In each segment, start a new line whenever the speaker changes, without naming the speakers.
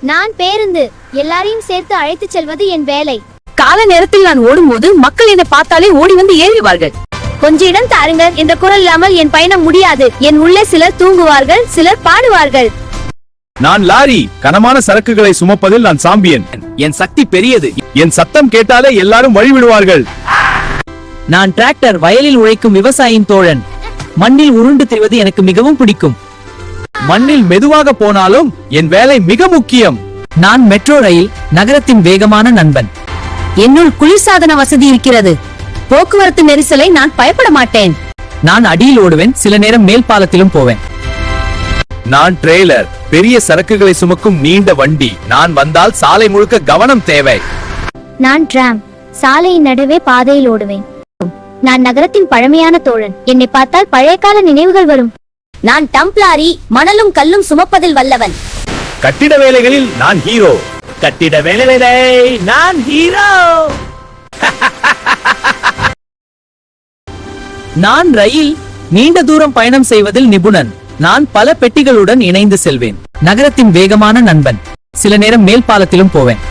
நான் பேருந்து. எல்லாரையும் சேர்த்து அழைத்துச் செல்வது என் வேலை.
கால நேரத்தில் நான் ஓடும்போது மக்கள் என்னை பார்த்தாலே ஓடி வந்து ஏறிவார்கள்.
கொஞ்ச இடம் தாருங்கள். இந்த குரல் இல்லாமல் என் பயணம் முடியாது. என் உள்ளே சிலர் தூங்குவார்கள், சிலர் பாடுவார்கள்.
நான் லாரி. கனமான சரக்குகளை சுமப்பதில் நான் சாம்பியன்.
என் சக்தி பெரியது.
என் சத்தம் கேட்டாலே எல்லாரும் வழிவிடுவார்கள்.
நான் டிராக்டர். வயலில் உழைக்கும் விவசாயியின் தோழன். மண்ணில் உருண்டு திரிவது எனக்கு மிகவும் பிடிக்கும்.
மண்ணில் மெதுவாக போனாலும் என் வேலை மிக முக்கியம்.
நான் மெட்ரோ ரயில். நகரத்தின் வேகமான நண்பன்.
என்னுள் குளிர்சாதன வசதி இருக்கிறது. போக்குவரத்து நெரிசலை நான் பயப்பட மாட்டேன்.
நான் அடியில் ஓடுவேன். சில நேரம் மேல் பாலத்திலும் போவேன்.
நான் ட்ரெய்லர். பெரிய சரக்குகளை சுமக்கும் நீண்ட வண்டி. நான் வந்தால் சாலை முழுக்க கவனம் தேவை.
நான் டிராம். சாலையின் நடுவே பாதையில் ஓடுவேன். நான் நகரத்தின் பழமையான தோழன். என்னை பார்த்தால் பழைய கால நினைவுகள் வரும்.
நான் டம்ப்ளாரி. மணலும் கல்லும் சுமப்பதில் வல்லவன்.
கட்டிட வேலைகளில் நான் ஹீரோ. கட்டிட வேலைகளில் நான் ஹீரோ.
நான் ரயில். நீண்ட தூரம் பயணம் செய்வதில் நிபுணன். நான் பல பெட்டிகளுடன் இணைந்து செல்வேன். நகரத்தின் வேகமான நண்பன். சில நேரம் மேல் பாலத்திலும் போவேன்.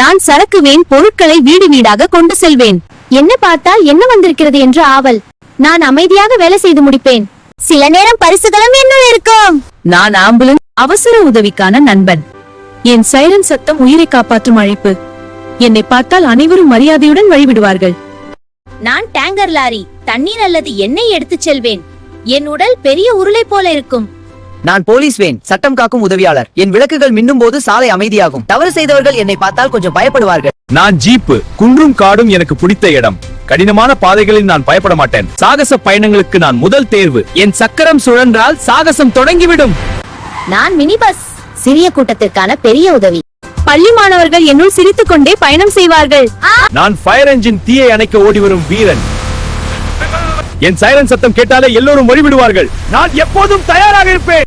நான் சரக்கு வேன். பொருட்களை வீடு வீடாக கொண்டு செல்வேன்.
என்ன பார்த்தால் என்ன வந்திருக்கிறது என்று ஆவல். நான் அமைதியாக வேலை செய்து முடிப்பேன்.
சில நேரம் பரிசுகளும் என்னுள் இருக்கும். நான் ஆம்புலன்ஸ். அவசர உதவிக்கான நண்பன். என் சைரன் சத்தம் உயிரை காப்பாற்றும் அழைப்பு. என்னை பார்த்தால் அனைவரும் மரியாதையுடன் வழிவிடுவார்கள்.
நான் டேங்கர் லாரி. தண்ணீர் அல்லது எண்ணெய் எடுத்துச் செல்வேன். என் உடல் பெரிய உருளை போல இருக்கும்.
நான் போலீஸ் வேன். சட்டம் காக்கும் உதவியாளர். என் விளக்குகள் மின்னும் போது சாலை அமைதியாகும். தவறு செய்தவர்கள் என்னை பார்த்தால் கொஞ்சம் பயப்படுவார்கள்.
நான் ஜீப்பு. குன்றும் காடும் எனக்கு பிடித்த இடம். கடினமான பாதைகளில் நான் பயப்பட மாட்டேன். சாகச பயணங்களுக்கு நான் முதல் தேர்வு. என் சக்கரம் சுழன்றால் சாகசம் தொடங்கிவிடும்.
நான் மினி பஸ். சிறிய கூட்டத்திற்கான பெரிய உதவி. பள்ளி மாணவர்கள் என்னுள் சிரித்துக் கொண்டே பயணம் செய்வார்கள்.
நான் ஃபயர் என்ஜின். தீயை அணைக்க ஓடி வரும் வீரன். என் சைரன் சத்தம் கேட்டாலே எல்லோரும் வழிவிடுவார்கள். நான் எப்போதும் தயாராக இருப்பேன்.